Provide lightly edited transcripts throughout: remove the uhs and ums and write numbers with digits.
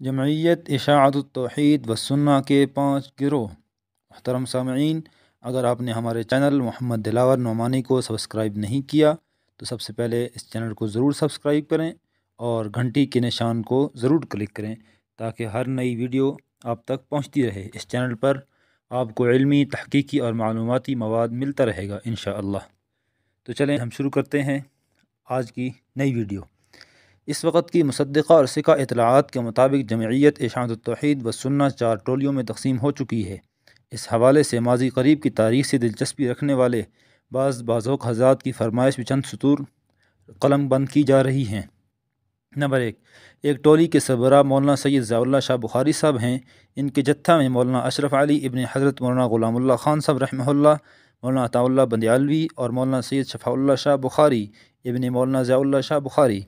جمعیت اشاعت التوحید و سنہ کے 5 گروہ۔ محترم سامعین، اگر آپ نے ہمارے چینل محمد دلاور نعمانی کو سبسکرائب نہیں کیا تو سب سے پہلے اس چینل کو ضرور سبسکرائب کریں اور گھنٹی کے نشان کو ضرور کلک کریں تاکہ ہر نئی ویڈیو آپ تک پہنچتی رہے۔ اس چینل پر آپ کو علمی، تحقیقی اور معلوماتی مواد ملتا رہے گا انشاءاللہ۔ تو چلیں ہم شروع کرتے ہیں آج کی نئی ویڈیو۔ اس وقت کی مصدقہ اور ثقہ اطلاعات کے مطابق جمعیت اشاعت التوحید و سنہ 4 ٹولیوں میں تقسیم ہو چکی ہے۔ اس حوالے سے ماضی قریب کی تاریخ سے دلچسپی رکھنے والے بعض حضرات کی فرمائش بھی چند سطور قلم بند کی جا رہی ہیں۔ نمبر 1، ایک ٹولی کے سربراہ مولانا سید ضیاء اللہ شاہ بخاری صاحب ہیں۔ ان کے جتھا میں مولانا اشرف علی ابن حضرت مولانا غلام اللہ خان صاحب رحمہ اللہ، مولانا عطا اللہ بندیالوی اور مولانا سید شفاء اللہ شاہ بخاری ابن مولانا ضیاء اللہ شاہ بخاری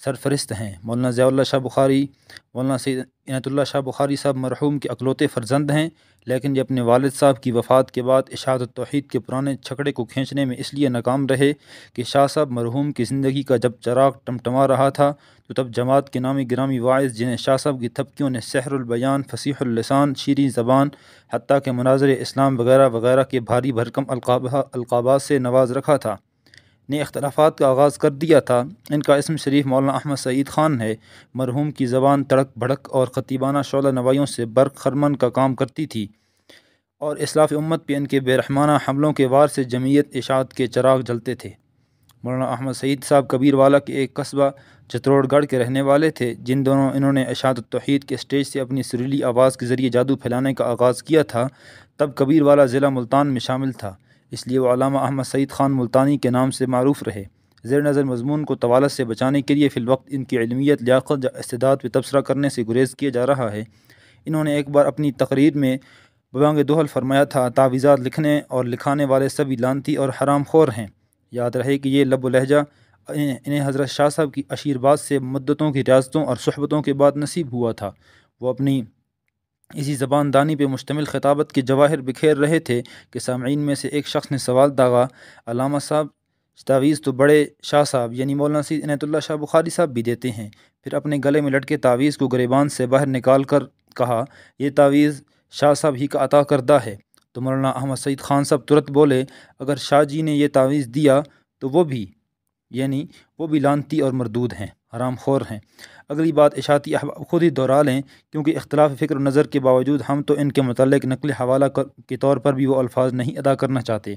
سرفرست ہیں۔ مولانا ضیاء اللہ شاہ بخاری مولانا سید عنایت اللہ شاہ بخاری صاحب مرحوم کے اکلوتے فرزند ہیں، لیکن یہ اپنے والد صاحب کی وفات کے بعد اشاعت التوحید کے پرانے چھکڑے کو کھینچنے میں اس لیے ناکام رہے کہ شاہ صاحب مرحوم کی زندگی کا جب چراغ ٹمٹما رہا تھا تو تب جماعت کے نامی گرامی واعظ، جنہیں شاہ صاحب کی تھپکیوں نے سحر البیان، فصیح اللسان، شیریں زبان، حتیٰ کہ مناظر اسلام وغیرہ وغیرہ کے بھاری بھرکم القابات سے نواز رکھا تھا، نے اختلافات کا آغاز کر دیا تھا۔ ان کا اسم شریف مولانا احمد سعید خان ہے۔ مرحوم کی زبان تڑک بھڑک اور خطیبانہ شعلہ نوائیوں سے برق خرمن کا کام کرتی تھی، اور اسلاف امت پہ ان کے بے رحمانہ حملوں کے وار سے جمعیت اشاعت کے چراغ جلتے تھے۔ مولانا احمد سعید صاحب کبیر والا کے ایک قصبہ چتروڑ گڑھ کے رہنے والے تھے۔ جن دونوں انہوں نے اشاعت التوحید کے اسٹیج سے اپنی سریلی آواز کے ذریعے جادو پھیلانے کا آغاز کیا تھا، تب کبیر والا ضلع ملتان میں شامل تھا، اس لیے وہ علامہ احمد سعید خان ملتانی کے نام سے معروف رہے۔ زیر نظر مضمون کو طوالت سے بچانے کے لیے فی الوقت ان کی علمیت، لیاقت یا استعداد پہ تبصرہ کرنے سے گریز کیا جا رہا ہے۔ انہوں نے ایک بار اپنی تقریر میں ببانگ دوحل فرمایا تھا، تعویذات لکھنے اور لکھانے والے سبھی لانتی اور حرام خور ہیں۔ یاد رہے کہ یہ لب و لہجہ انہیں حضرت شاہ صاحب کی عشیرباد سے مدتوں کی ریاضتوں اور صحبتوں کے بعد نصیب ہوا تھا۔ وہ اپنی اسی زبان دانی پہ مشتمل خطابت کے جواہر بکھیر رہے تھے کہ سامعین میں سے ایک شخص نے سوال داغا، علامہ صاحب تعویذ تو بڑے شاہ صاحب یعنی مولانا سید عنایت اللہ شاہ بخاری صاحب بھی دیتے ہیں۔ پھر اپنے گلے میں لٹکے تعویذ کو گریبان سے باہر نکال کر کہا، یہ تعویذ شاہ صاحب ہی کا عطا کردہ ہے۔ تو مولانا احمد سعید خان صاحب ترت بولے، اگر شاہ جی نے یہ تعویذ دیا تو وہ بھی لانتی اور مردود ہیں، حرام خور ہیں۔ اگلی بات اشاعتی احباب خود ہی دہرا لیں، کیونکہ اختلاف فکر و نظر کے باوجود ہم تو ان کے متعلق نقل حوالہ کے طور پر بھی وہ الفاظ نہیں ادا کرنا چاہتے۔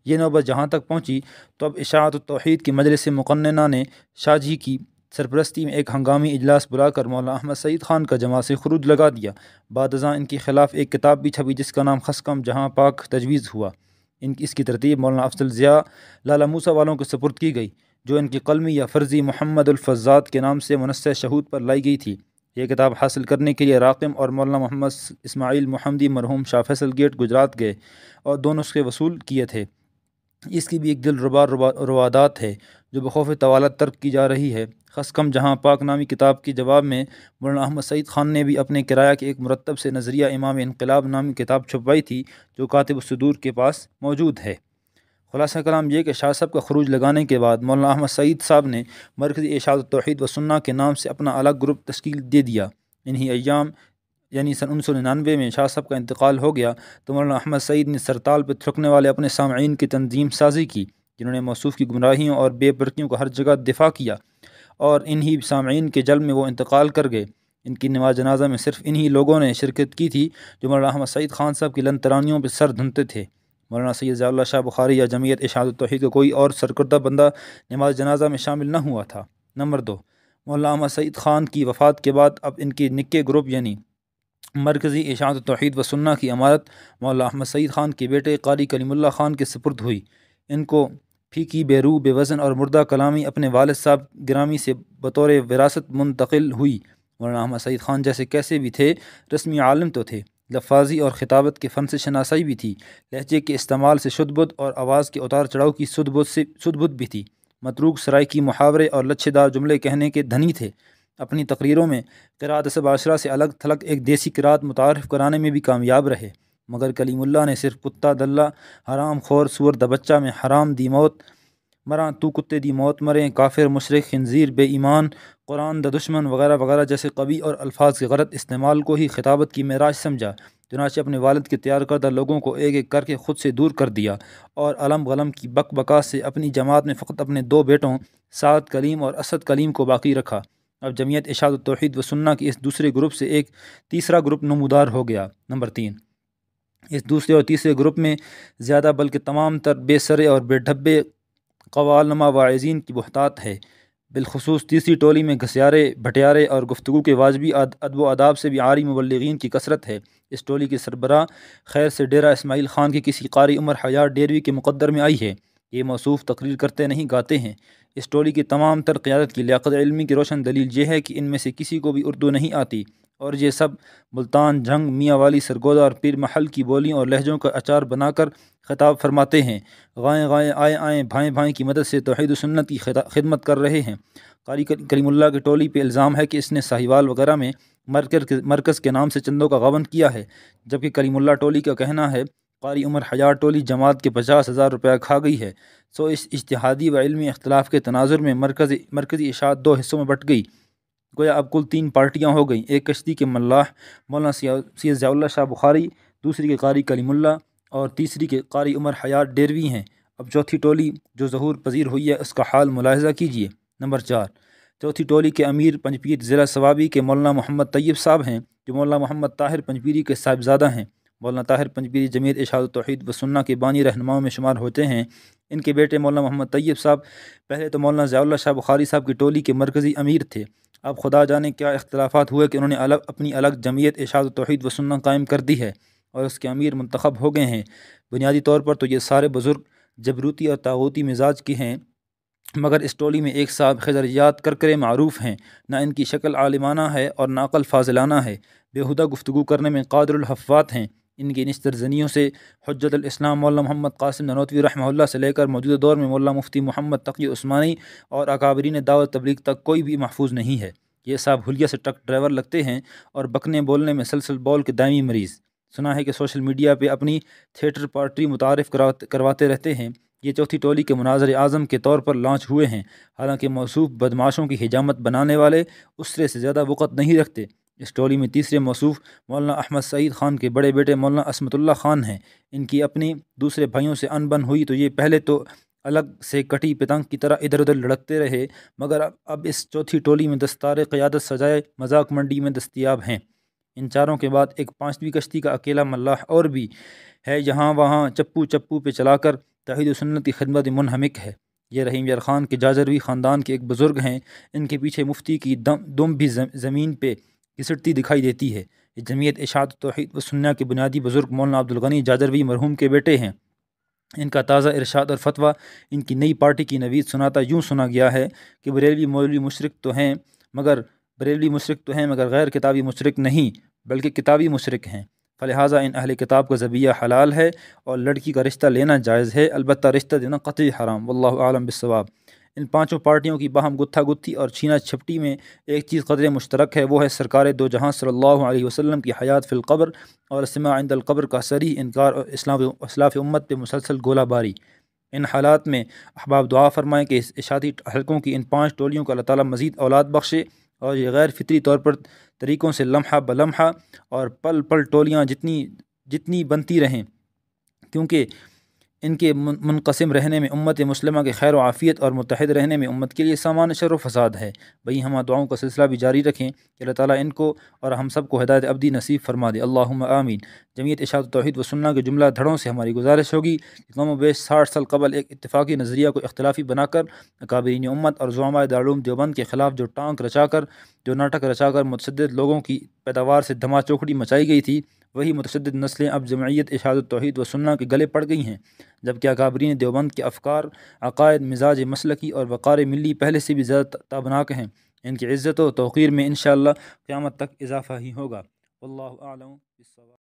یہ نوبت جہاں تک پہنچی تو اب اشاعت التوحید کی مجلس مقننہ نے شاہ جی کی سرپرستی میں ایک ہنگامی اجلاس بلا کر مولانا احمد سعید خان کا جماعت سے خروج لگا دیا۔ بعد ازاں ان کے خلاف ایک کتاب بھی چھپی جس کا نام خسکم جہاں پاک تجویز ہوا۔ اس کی ترتیب مولانا افضل ضیاء لالہ موسیٰ والوں کو سپرد کی گئی، جو ان کی قلمی یا فرضی محمد الفزاد کے نام سے منصہ شہود پر لائی گئی تھی۔ یہ کتاب حاصل کرنے کے لیے راقم اور مولانا محمد اسماعیل محمدی مرحوم شاہ فیصل گیٹ گجرات گئے اور 2 نسخے وصول کیے تھے۔ اس کی بھی ایک دلربا روادات ہے جو بخوف طوالت ترک کی جا رہی ہے۔ خسکم جہاں پاک نامی کتاب کے جواب میں مولانا احمد سعید خان نے بھی اپنے کرایہ کے ایک مرتب سے نظریہ امام انقلاب نامی کتاب چھپوائی تھی، جو کاتب الصدور کے پاس موجود ہے۔ خلاصہ کلام یہ کہ شاہ صاحب کا خروج لگانے کے بعد مولانا احمد سعید صاحب نے مرکزی اشاعت التوحید و سنہ کے نام سے اپنا الگ گروپ تشکیل دے دیا۔ انہی ایام یعنی سن 1999 میں شاہ صاحب کا انتقال ہو گیا تو مولانا احمد سعید نے سرتال پہ تھرکنے والے اپنے سامعین کی تنظیم سازی کی، جنہوں نے موصوف کی گمراہیوں اور بے پرتیوں کو ہر جگہ دفاع کیا، اور انہی سامعین کے جلب میں وہ انتقال کر گئے۔ ان کی نماز جنازہ میں صرف انہی لوگوں نے شرکت کی تھی جو مولانا احمد سعید خان صاحب کی لن ترانیوں پہ سر دھنتے تھے۔ مولانا سید ضیاء اللہ شاہ بخاری یا جمعیت اشاعت التوحید کا کوئی اور سرکردہ بندہ نماز جنازہ میں شامل نہ ہوا تھا۔ نمبر 2، مولانا احمد سعید خان کی وفات کے بعد اب ان کے نکے گروپ یعنی مرکزی اشاعت التوحید و سنہ کی امارت مولانا احمد سعید خان کے بیٹے قاری کلیم اللہ خان کے سپرد ہوئی۔ ان کو پھیکی، بے روح، بے وزن اور مردہ کلامی اپنے والد صاحب گرامی سے بطور وراثت منتقل ہوئی۔ مولانا احمد سعید خان جیسے کیسے بھی تھے، رسمی عالم تو تھے، لفاظی اور خطابت کے فن سے شناسائی بھی تھی، لہجے کے استعمال سے شد بدھ اور آواز کے اتار چڑھاؤ کی سد بدھ بھی تھی، متروک سرائکی محاورے اور لچھے دار جملے کہنے کے دھنی تھے۔ اپنی تقریروں میں قرأت 17 سے الگ تھلگ ایک دیسی قرأت متعارف کرانے میں بھی کامیاب رہے، مگر کلیم اللہ نے صرف کتا دلہ، حرام خور، سور دبچہ میں حرام دی موت مراں تو کتے دی موت مریں، کافر، مشرک، خنزیر، بے ایمان، قرآن دا دشمن وغیرہ وغیرہ جیسے قوی اور الفاظ کے غلط استعمال کو ہی خطابت کی معراج سمجھا۔ چنانچہ اپنے والد کے تیار کردہ لوگوں کو ایک ایک کر کے خود سے دور کر دیا اور علم غلم کی بک بکا سے اپنی جماعت میں فقط اپنے 2 بیٹوں سعد کلیم اور اسد کلیم کو باقی رکھا۔ اب جمعیت ارشاد التوحید و سنہ کی اس دوسرے گروپ سے ایک تیسرا گروپ نمودار ہو گیا۔ نمبر 3، اس دوسرے اور تیسرے گروپ میں زیادہ بلکہ تمام تر بے سرے اور بے ڈھبے قوال نما واعظین کی بہتات ہے۔ بالخصوص تیسری ٹولی میں گھسیارے بھٹیارے اور گفتگو کے واجبی ادب و آداب سے بھی عاری مبلغین کی کثرت ہے۔ اس ٹولی کے سربراہ خیر سے ڈیرہ اسماعیل خان کے کسی قاری عمر حیات ڈیروی کے مقدر میں آئی ہے۔ یہ موصوف تقریر کرتے نہیں گاتے ہیں۔ اس ٹولی کی تمام تر قیادت کی لیاقت علمی کی روشن دلیل یہ ہے کہ ان میں سے کسی کو بھی اردو نہیں آتی اور یہ سب ملتان، جھنگ، میاں والی، سرگودا اور پیر محل کی بولیوں اور لہجوں کا اچار بنا کر خطاب فرماتے ہیں۔ غائیں غائیں آئیں آئیں بھائیں بھائیں کی مدد سے توحید و سنت کی خدمت کر رہے ہیں۔ قاری کریم اللہ کی ٹولی پہ الزام ہے کہ اس نے ساہیوال وغیرہ میں مرکز کے نام سے چندوں کا غبن کیا ہے، جبکہ کریم اللہ ٹولی کا کہنا ہے قاری عمر حیات ٹولی جماعت کے 50,000 روپیہ کھا گئی ہے۔ سو اس اجتہادی و علمی اختلاف کے تناظر میں مرکزی اشاعت 2 حصوں میں بٹ گئی۔ گویا اب کل 3 پارٹیاں ہو گئیں، ایک کشتی کے ملاح مولانا سید ضیاء اللہ شاہ بخاری، دوسری کے قاری کلیم اللہ اور تیسری کے قاری عمر حیات ڈیروی ہیں۔ اب چوتھی ٹولی جو ظہور پذیر ہوئی ہے اس کا حال ملاحظہ کیجیے۔ نمبر 4، چوتھی ٹولی کے امیر پنجپیر ضلع ثوابی کے مولانا محمد طیب صاحب ہیں، جو مولانا محمد طاہر پنجپیری کے صاحبزادہ ہیں۔ مولانا طاہر پنجپیری جمعیت ارشاد التوحید و سنہ کے بانی رہنماؤں میں شمار ہوتے ہیں۔ ان کے بیٹے مولانا محمد طیب صاحب پہلے تو مولانا ضیاء اللہ شاہ بخاری صاحب کی ٹولی کے مرکزی امیر تھے۔ اب خدا جانے کیا اختلافات ہوئے کہ انہوں نے اپنی الگ جمعیت ارشاد التوحید و سنہ قائم کر دی ہے اور اس کے امیر منتخب ہو گئے ہیں۔ بنیادی طور پر تو یہ سارے بزرگ جبروتی اور طاغوتی مزاج کے ہیں، مگر اس ٹولی میں ایک صاحب خضریات کرکرے معروف ہیں۔ نہ ان کی شکل عالمانہ ہے اور نہ عقل فاضلانہ ہے، بیہودہ گفتگو کرنے میں قادر الحفوات ہیں۔ ان کی نشتر زنیوں سے حجت الاسلام مولانا محمد قاسم نانوتوی رحمہ اللہ سے لے کر موجودہ دور میں مولانا مفتی محمد تقی عثمانی اور اکابرین دعوت تبلیغ تک کوئی بھی محفوظ نہیں ہے۔ یہ صاحب حلیہ سے ٹرک ڈرائیور لگتے ہیں اور بکنے بولنے میں سلسل بول کے دائمی مریض۔ سنا ہے کہ سوشل میڈیا پہ اپنی تھیٹر پارٹی متعارف کرواتے رہتے ہیں۔ یہ چوتھی ٹولی کے مناظر اعظم کے طور پر لانچ ہوئے ہیں، حالانکہ موصوف بدماشوں کی حجامت بنانے والے اسرے سے زیادہ وقت نہیں رکھتے۔ اس ٹولی میں تیسرے موصوف مولانا احمد سعید خان کے بڑے بیٹے مولانا عصمت اللہ خان ہیں۔ ان کی اپنی دوسرے بھائیوں سے انبن ہوئی تو یہ پہلے تو الگ سے کٹی پتنگ کی طرح ادھر ادھر لڑکتے رہے، مگر اب اس چوتھی ٹولی میں دستار قیادت سجائے مذاق منڈی میں دستیاب ہیں۔ ان چاروں کے بعد ایک 5ویں کشتی کا اکیلا ملاح اور بھی ہے، یہاں وہاں چپو پہ چلا کر توحید و سنت کی خدمت منہمک ہے۔ یہ رحیم یار خان کے جاجروی خاندان کے ایک بزرگ ہیں۔ ان کے پیچھے مفتی کی دم بھی زمین پہ گھسٹتی دکھائی دیتی ہے۔ یہ جمعیت ارشاد التوحید و سنہ کے بنیادی بزرگ مولانا عبدالغنی جاجروی مرحوم کے بیٹے ہیں۔ ان کا تازہ ارشاد اور فتویٰ ان کی نئی پارٹی کی نوید سناتا یوں سنا گیا ہے کہ بریلوی مولوی مشرک تو ہیں مگر غیر کتابی مشرک نہیں بلکہ کتابی مشرک ہیں، فلہٰذا ان اہل کتاب کا ذبیحہ حلال ہے اور لڑکی کا رشتہ لینا جائز ہے، البتہ رشتہ دینا قطعی حرام، واللہ اعلم بالصواب۔ ان پانچوں پارٹیوں کی باہم گتھا گتھی اور چھینا چھپٹی میں ایک چیز قدر مشترک ہے، وہ ہے سرکار دو جہاں صلی اللہ علیہ وسلم کی حیات فی القبر اور سماع عند القبر کا صریح انکار اور اسلاف امت پہ مسلسل گولہ باری۔ ان حالات میں احباب دعا فرمائیں کہ اس اشاعتی حلقوں کی ان 5 ٹولیوں کو اللہ تعالیٰ مزید اولاد بخشے اور یہ غیر فطری طور پر طریقوں سے لمحہ بلمحہ اور پل پل ٹولیاں جتنی بنتی رہیں، کیونکہ ان کے منقسم رہنے میں امت مسلمہ کے خیر و عافیت اور متحد رہنے میں امت کے لیے سامان شر و فساد ہے۔ وہی ہم دعاؤں کا سلسلہ بھی جاری رکھیں کہ اللہ تعالیٰ ان کو اور ہم سب کو ہدایت ابدی نصیب فرما دے، اللہم آمین۔ جمعیت ارشاد التوحید و سنہ کے جملہ دھڑوں سے ہماری گزارش ہوگی کہ کم و بیش 60 سال قبل ایک اتفاقی نظریہ کو اختلافی بنا کر اکابرین امت اور زعماء دارالعلوم دیوبند کے خلاف جو ناٹک رچا کر متشدد لوگوں کی پیداوار سے دھما چوکھڑی مچائی گئی تھی، وہی متشدد نسلیں اب جمعیت ارشاد التوحید و سنہ کے گلے پڑ گئی ہیں، جبکہ اکابرین دیوبند کے افکار، عقائد، مزاج مسلکی اور وقار ملی پہلے سے بھی زیادہ تابناک ہیں۔ ان کی عزت و توقیر میں انشاءاللہ قیامت تک اضافہ ہی ہوگا، واللہ اعلم بالصواب۔